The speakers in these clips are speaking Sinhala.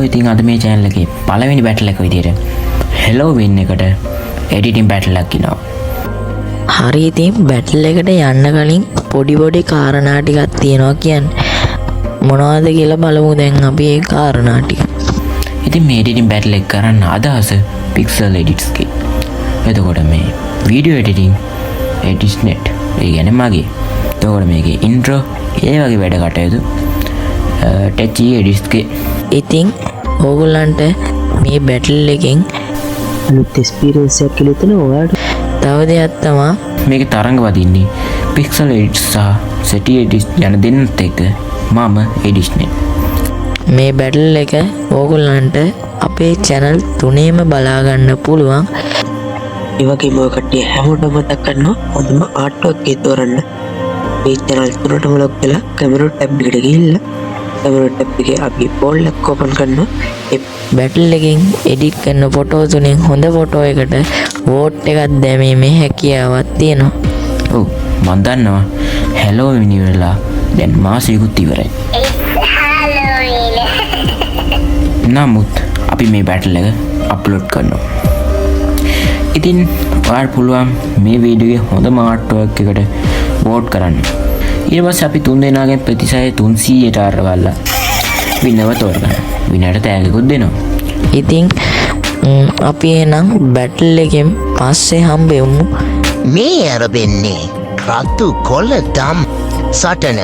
ඉතින් අද මේ channel එකේ පළවෙනි battle එක විදියට Halloween එකට editing battle එකක් ඉනවා. හරි ඉතින් battle එකට යන්න කලින් පොඩි කාරණා ටිකක් තියෙනවා කියන්නේ. මොනවද කියලා බලමු දැන් අපි ඒ කාරණා ටික. ඉතින් මේ editing battle එක කරන්න අදහස Pixel edits ගේ. එතකොට මේ video editing EditZ ඒ කියන්නේ මගේ. එතකොට මේකේ intro ඒ වගේ වැඩ කටයුතු Techie EditZ ගේ. ඉතින් ඕගොල්ලන්ට මේ battle එකෙන් අලුත් experience එකක් කියලා හිතන ඔයාලට තව දෙයක් තමයි මේකේ තරංග වදින්නේ Pixel edits සහ Techie edits යන දෙන්නත් එක්ක මම EditZ. මේ battle එක ඕගොල්ලන්ට අපේ channel තුනේම බලා ගන්න පුළුවන්. ඒ වගේම ඔය කට්ටිය හැමෝටම මතක් කරනවා හොඳම ආර්ට් වර්ක් එක තෝරන්න. මේ channel තුනටම ලොක් වෙලා camera tab එකට ගිහිල්ලා camera tab එකේ අපි poll එක open කරනවා. ඒ battle එකෙන් edit කරන ෆොටෝ තුනෙන් හොඳ ෆොටෝ එකට vote එකක් දැමීමේ හැකියාවක් තියෙනවා. ඔව් මම දන්නවා Halloween වෙලා දැන් මාසෙකුත් ඉවරයි. නමුත් අපි මේ battle එක අප්ලෝඩ් කරනවා. ඉතින් ඔයාලට පුළුවන් මේ වීඩියෝගේ හොඳම ආර්ට් වර්ක් එකට vote කරන්න. ඊට පස්සේ අපි තුන් දෙනාගෙන් ප්‍රතිශතය 300ට අරවලා වින්නව තෝරගන්න. වින්නට තෑග්ගකුත් දෙනවා. ඉතින් අපි එනම් battle එකෙන් පස්සේ හම්බෙමු. මේ අරබෙන්නේ රතු කොල්ල දම් සටන.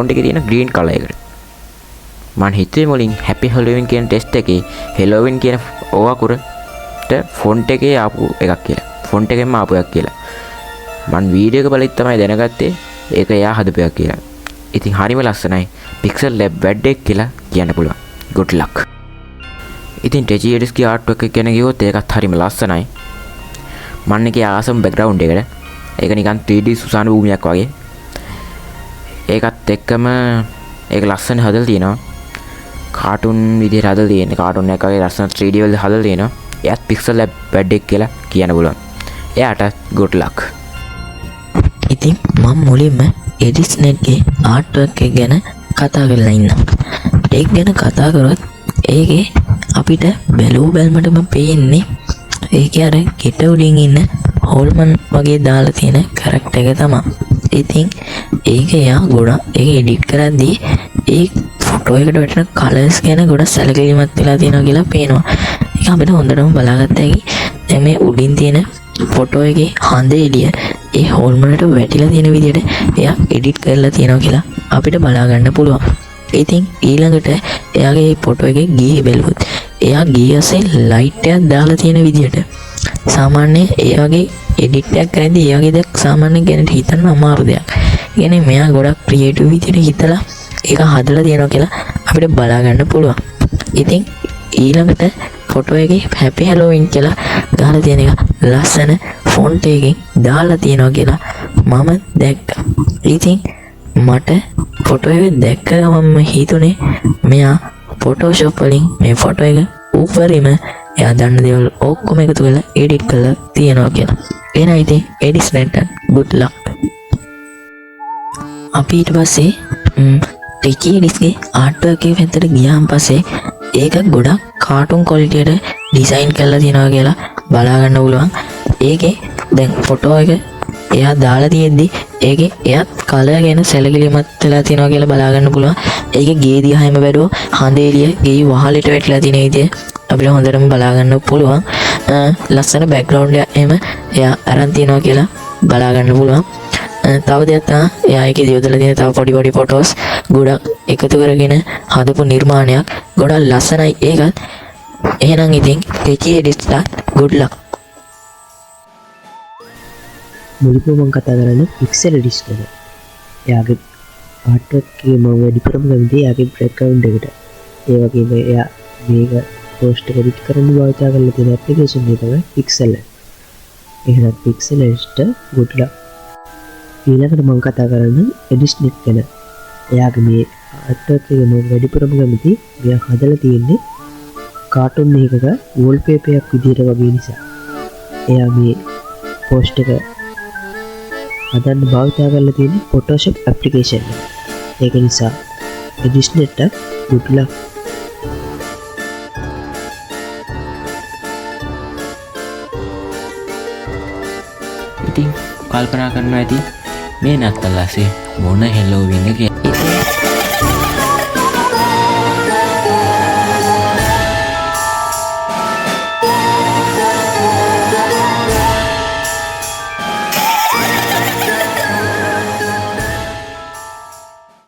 ෆොන්ට් එකේ තියෙන ග්‍රීන් කලර් එකට. මම හිතුවේ මුලින් හැපි හැලෝවින් කියන ටෙස්ට් එකේ හැලෝවින් කියන ඕවකුරට ෆොන්ට් එකේ ආපු එකක් කියලා. ෆොන්ට් එකෙන්ම ආපු එකක් කියලා. මම වීඩියෝ එක බලද්දි තමයි දැනගත්තේ ඒක එයා හදපු එකක් කියලා. ඉතින් හරිම ලස්සනයි. Pixellab වැඩක් කියලා කියන්න පුළුවන්. good luck. ඉතින් Techie EditZ ආර්ට් වර්ක් එක ගැන කිව්වොත් ඒකත් හරිම ලස්සනයි. මම එකේ ආසම් බෑග්ග්‍රවුන්ඩ් එකට. ඒක නිකන් 3D සුසාන භූමියක් වගේ. ඒකත් එක්කම ඒක ලස්සන හදලා තියෙනවා. කාටුන් විදිහට හදලා තියෙන්නේ. කාටුන් එකක් වගේ ලස්සන 3D වල හදලා තියෙනවා. එයාත් Pixellab වැඩක් කියලා කියන්න පුළුවන්. එයාට good luck. ඉතින් මම මුලින්ම EditZ ගේ ආර්ට් වර්ක් එක ගැන කතා කරලා ඉන්නවා. ඒක ගැන කතා කරොත් ඒකේ අපිට බැලූ බැලමටම පේන්නේ ඒකේ අර ගෙට උඩින් ඉන්න හෝල්මන් වගේ දාලා තියෙන කැරක්ටර් එක තමයි. ඉතින් ඒක යා ගොඩක් ඒක එඩිට් කරද්දී ඒ ෆොටෝ එකට වැටෙන කලර්ස් ගැන ගොඩක් සැලකිලිමත් වෙලා තියෙනවා කියලා පේනවා. ඒක අපිට හොඳටම බලාගත්ත හැකි. දැන් මේ උඩින් තියෙන ෆොටෝ එකේ හඳ එළිය ඒ හෝල්මන්ට වැටිලා තියෙන විදිහට එයා එඩිට් කරලා තියෙනවා කියලා අපිට බලා ගන්න පුළුවන්. ඉතින් ඊළඟට එයාගේ මේ ෆොටෝ එකේ ගියේ බැලුවොත් එයා ගියසේ ලයිට් එකක් දාලා තියෙන විදිහට සාමාන්‍ය එයාගේ එඩිට් එකක් කරද්දී එයාගේ දෙයක් සාමාන්‍ය කෙනෙක් හිතන්න අමාරු දෙයක්. يعني මෙයා ගොඩක් ක්‍රියේටිව් විදිහට හිතලා ඒක හදලා තියෙනවා කියලා අපිට බලා ගන්න පුළුවන්. ඉතින් ඊළඟට ෆොටෝ එකේ හැපි හැලෝවින් කියලා දාලා තියෙන එක ලස්සන ෆොන්ට් එකකින් දාලා තියෙනවා කියලා මම දැක්කා. ඉතින් මට ෆොටෝ එක දැක්ක ගමන්ම හිතුනේ මෙයා ෆොටෝෂොප් වලින් මේ ෆොටෝ එක උපරිම එයා දන්න දේවල් ඔක්කොම එකතු කරලා එඩිට් කරලා තියෙනවා කියලා. එහෙනම් ඉතින් EditZ net good luck. අපි ඊට පස්සේ Techie EditZ ගේ ආර්ට් වර්ක් එක පැත්තට ගියාන් පස්සේ ඒක ගොඩක් කාටුන් ක්වොලිටියට ඩිසයින් කරලා තියෙනවා කියලා බලා ගන්න පුළුවන්. ඒකේ දැන් ෆොටෝ එක එයා දාලා තියෙද්දි ඒකේ එයාත් කලර් ගැන සැලකිලිමත් වෙලා තියෙනවා කියලා බලා ගන්න පුළුවන්. ඒකේ ගේ දිහාම බැලුවොත් හඳ එළිය ගේ වහලට වැටලා තියෙන විදිය අපිට හොඳටම බලා ගන්න පුළුවන්. ලස්සන බෑග්ග්‍රවුන්ඩ් එකක් එහෙම එයා අරන් තියනවා කියලා බලා ගන්න පුළුවන්. තව දෙයක් තමයි එයා ඒකේ දියුදලා තියෙන තව පොඩි පොඩි ෆොටෝස් ගොඩක් එකතු කරගෙන හදපු නිර්මාණයක්. ගොඩක් ලස්සනයි ඒකත්. එහෙනම් ඉතින් Techie EditZ good luck. මුලින්ම මම කතා කරන්නේ පික්සල් EditZ ගැන. එයාගේ ආර්ට් වර්ක් එකේ මම වැඩිපුරම කැමති එයාගේ බෑග්ග්‍රවුන්ඩ් එකට. ඒ වගේම එයා මේක පෝස්ට් එක එඩිට් කරන්න භාවිත කරලා තියෙන ඇප්ලිකේෂන් එක තමයි Pixellab. එහෙනම් Pixel EditZ good luck. ඊළඟට මම කතා කරන්නේ EditZ net ගැන. එයාගේ මේ ආර්ට් වර්ක් එක මම වැඩිපුරම කැමති එයා හදලා තියෙන්නේ කාටුන් එකක වෝල්පේපර් එකක් විදිහට වගේ නිසා. එයා මේ පෝස්ට් එක හදන්න භාවිත කරලා තියෙන Photoshop application එක. ඒක නිසා EditZ net good luck. ඉතින් කල්පනා කරනවා ඇති මේ නත්තල්ලාසේ මොන හැලෝවින් එක